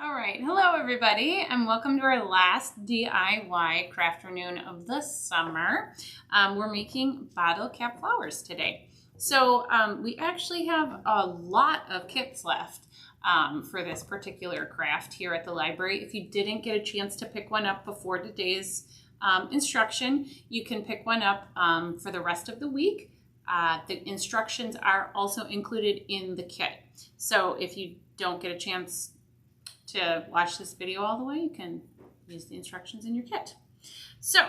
All right, hello everybody, and welcome to our last DIY Crafternoon of the summer. We're making bottle cap flowers today. So we actually have a lot of kits left for this particular craft here at the library. If you didn't get a chance to pick one up before today's instruction, you can pick one up for the rest of the week. The instructions are also included in the kit. So if you don't get a chance to watch this video all the way, you can use the instructions in your kit. So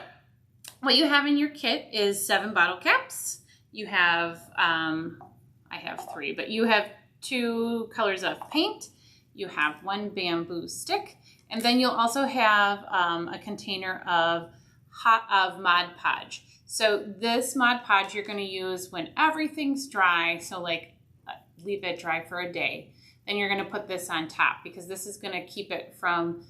what you have in your kit is 7 bottle caps. You have, I have 3, but you have 2 colors of paint. You have 1 bamboo stick, and then you'll also have a container of Mod Podge. So this Mod Podge you're going to use when everything's dry, so like leave it dry for a day. Then you're going to put this on top because this is going to keep it from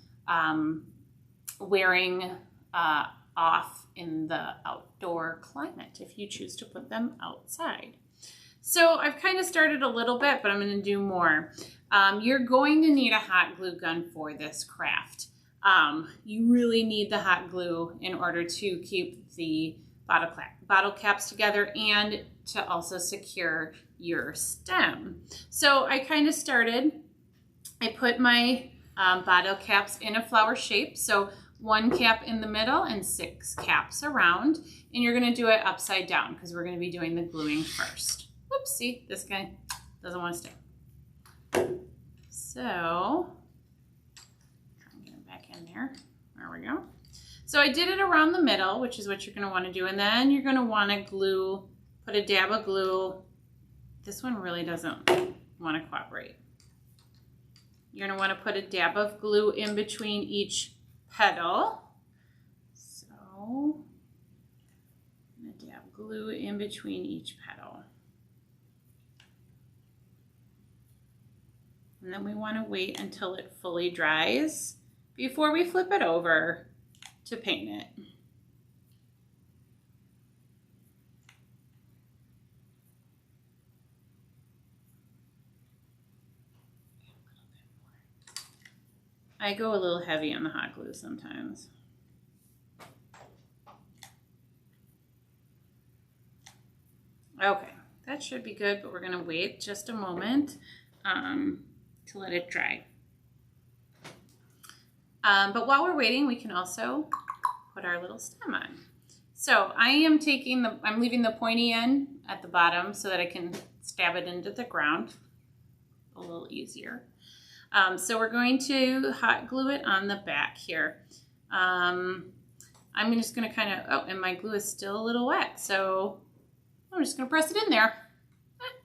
wearing off in the outdoor climate if you choose to put them outside. So I've kind of started a little bit, but I'm going to do more. You're going to need a hot glue gun for this craft. You really need the hot glue in order to keep the bottle caps together and to also secure your stem. So I kind of started, I put my bottle caps in a flower shape. So 1 cap in the middle and 6 caps around. And you're going to do it upside down because we're going to be doing the gluing first. Whoops, see, this guy doesn't want to stay. So, try and get him back in there. There we go. So I did it around the middle, which is what you're going to want to do. And then you're going to want to glue, put a dab of glue. This one really doesn't want to cooperate. You're going to want to put a dab of glue in between each petal. So, I'm going to dab glue in between each petal. And then we want to wait until it fully dries before we flip it over to paint it. I go a little heavy on the hot glue sometimes. Okay, that should be good, but we're going to wait just a moment to let it dry. But while we're waiting, we can also put our little stem on. So I am I'm leaving the pointy end at the bottom so that I can stab it into the ground a little easier. So we're going to hot glue it on the back here. I'm just going to kind of, oh, and my glue is still a little wet, so I'm just going to press it in there.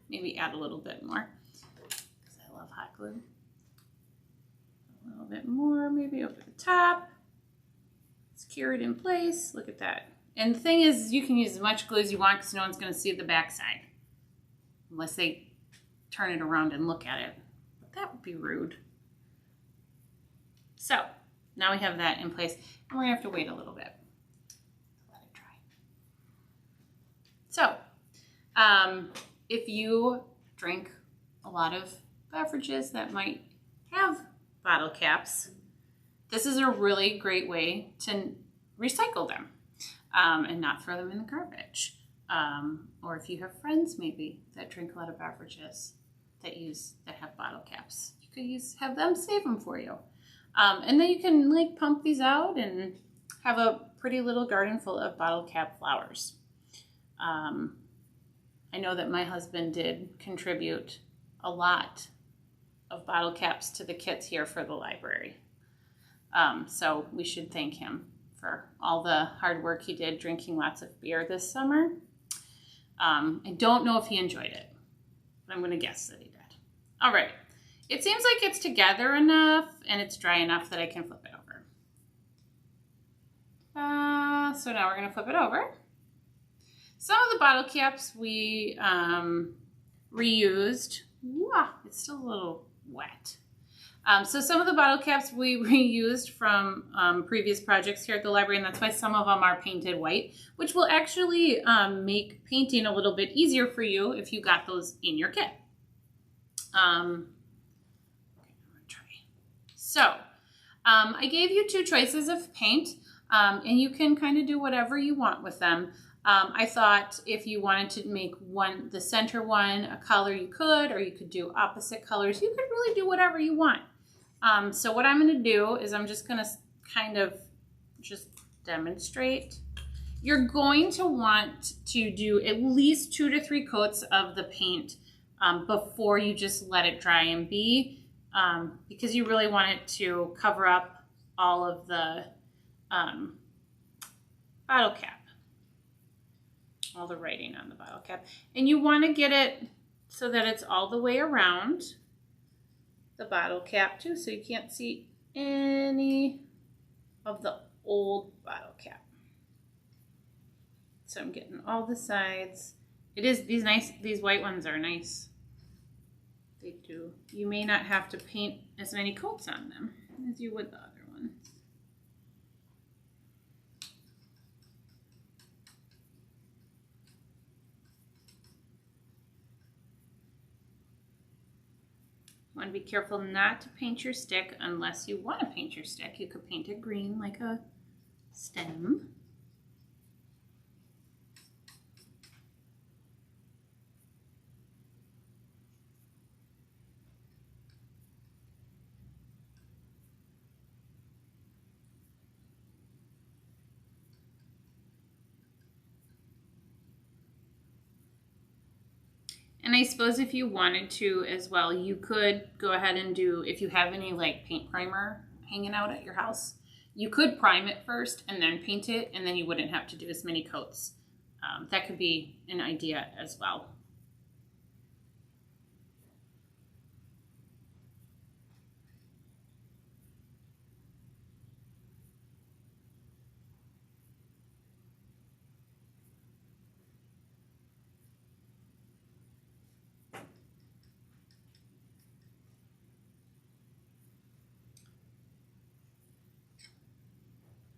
Maybe add a little bit more because I love hot glue. A little bit more, maybe over the top. Secure it in place. Look at that. And the thing is, you can use as much glue as you want because no one's going to see the back side unless they turn it around and look at it. That would be rude. So now we have that in place, and we're gonna have to wait a little bit to let it dry. So if you drink a lot of beverages that might have bottle caps, this is a really great way to recycle them and not throw them in the garbage. Or if you have friends maybe that drink a lot of beverages that have bottle caps, you could have them save them for you. And then you can like pump these out and have a pretty little garden full of bottle cap flowers. I know that my husband did contribute a lot of bottle caps to the kits here for the library. So we should thank him for all the hard work he did drinking lots of beer this summer. I don't know if he enjoyed it, but I'm going to guess that he did. All right. It seems like it's together enough and it's dry enough that I can flip it over. So now we're going to flip it over. Some of the bottle caps we reused. Wow, it's still a little wet. So some of the bottle caps we reused from previous projects here at the library, and that's why some of them are painted white, which will actually make painting a little bit easier for you if you got those in your kit. Okay, I'm gonna try So I gave you 2 choices of paint, and you can kind of do whatever you want with them. I thought if you wanted to make the center one a color, you could, or you could do opposite colors. You could really do whatever you want. So what I'm going to do is I'm just going to kind of just demonstrate. You're going to want to do at least 2 to 3 coats of the paint before you just let it dry and be, because you really want it to cover up all of the bottle cap, all the writing on the bottle cap. And you want to get it so that it's all the way around the bottle cap too, so you can't see any of the old bottle cap. So I'm getting all the sides. It is these white ones are nice. They do. You may not have to paint as many coats on them as you would the other ones. You want to be careful not to paint your stick unless you want to paint your stick. You could paint it green like a stem. And I suppose if you wanted to as well, you could go ahead and do, if you have any like paint primer hanging out at your house, you could prime it first and then paint it, and then you wouldn't have to do as many coats. That could be an idea as well.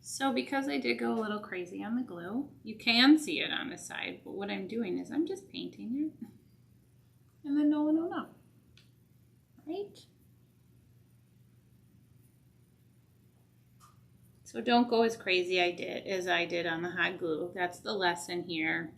So because I did go a little crazy on the glue, you can see it on the side, but what I'm doing is I'm just painting it, and then no one will know, right? So don't go as crazy as I did on the hot glue. That's the lesson here.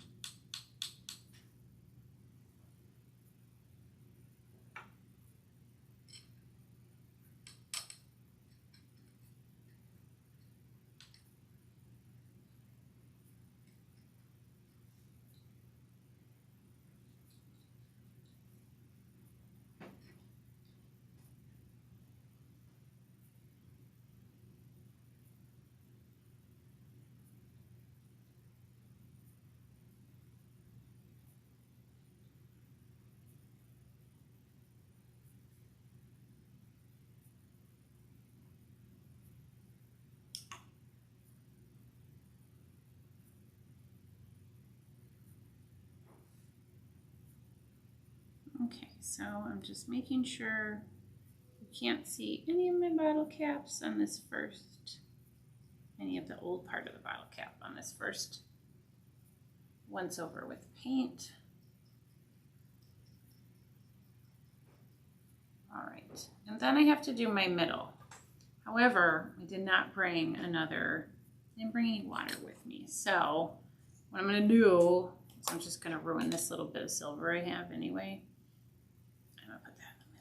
Okay, so I'm just making sure you can't see any of my bottle caps on this first, any of the old part of the bottle cap on this first once over with paint. All right, and then I have to do my middle. However, I did not bring didn't bring any water with me. So what I'm gonna do is I'm just gonna ruin this little bit of silver I have anyway. I'm gonna put that in the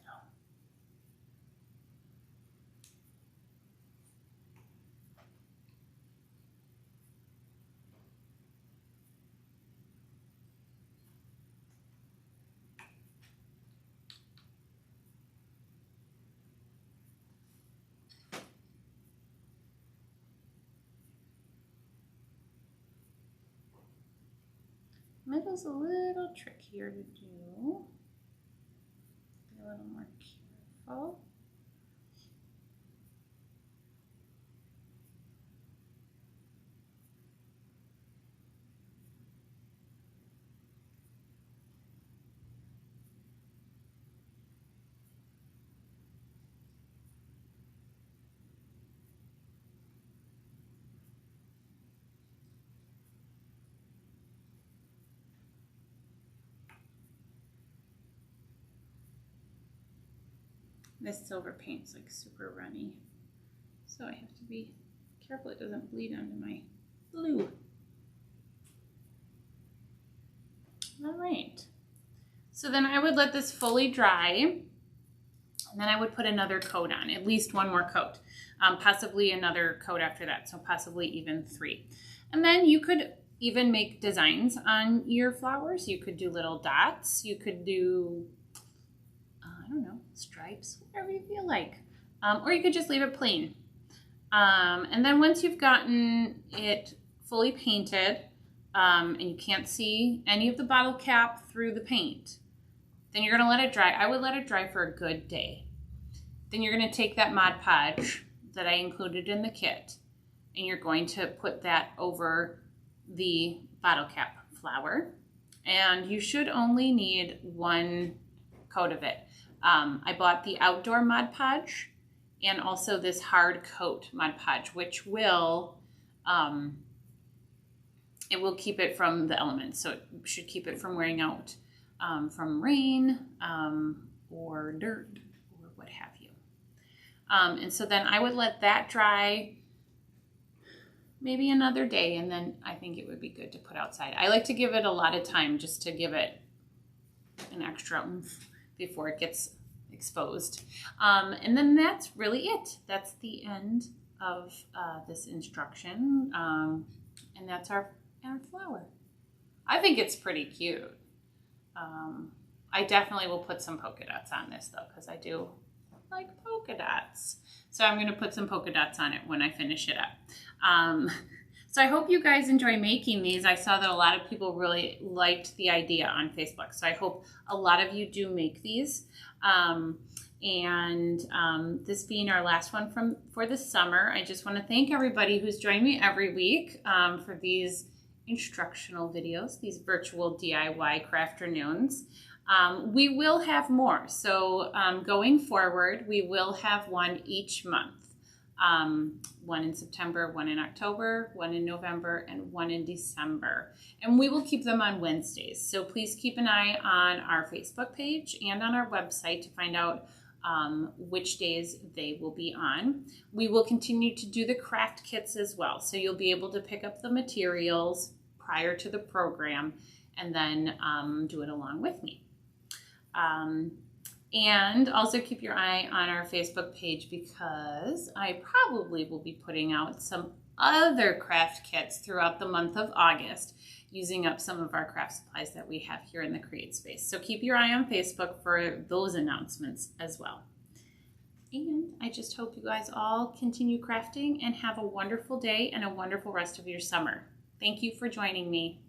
middle. Middle's a little trickier to do. Be a little more careful. This silver paint's like super runny, so I have to be careful it doesn't bleed onto my blue. All right, so then I would let this fully dry, and then I would put another coat on, at least one more coat, possibly another coat after that, so possibly even 3. And then you could even make designs on your flowers. You could do little dots, you could do, I don't know, stripes, whatever you feel like. Or you could just leave it plain. And then once you've gotten it fully painted, and you can't see any of the bottle cap through the paint, then you're gonna let it dry. I would let it dry for a good day. Then you're gonna take that Mod Podge that I included in the kit, and you're going to put that over the bottle cap flower. And you should only need 1 coat of it. I bought the outdoor Mod Podge and also this hard coat Mod Podge, which will, it will keep it from the elements. So it should keep it from wearing out from rain or dirt or what have you. And so then I would let that dry maybe another day, and then I think it would be good to put outside. I like to give it a lot of time just to give it an extra oomph before it gets exposed. And then that's really it. That's the end of this instruction. And that's our flower. I think it's pretty cute. I definitely will put some polka dots on this though, because I do like polka dots. So I'm gonna put some polka dots on it when I finish it up. So I hope you guys enjoy making these. I saw that a lot of people really liked the idea on Facebook. So I hope a lot of you do make these. This being our last one for the summer, I just want to thank everybody who's joined me every week for these instructional videos, these virtual DIY Crafternoons. We will have more. So going forward, we will have one each month. One in September, one in October, one in November, and one in December. And we will keep them on Wednesdays. So please keep an eye on our Facebook page and on our website to find out which days they will be on. We will continue to do the craft kits as well. So you'll be able to pick up the materials prior to the program and then do it along with me. And also keep your eye on our Facebook page because I probably will be putting out some other craft kits throughout the month of August, using up some of our craft supplies that we have here in the Create Space. So keep your eye on Facebook for those announcements as well. And I just hope you guys all continue crafting and have a wonderful day and a wonderful rest of your summer. Thank you for joining me.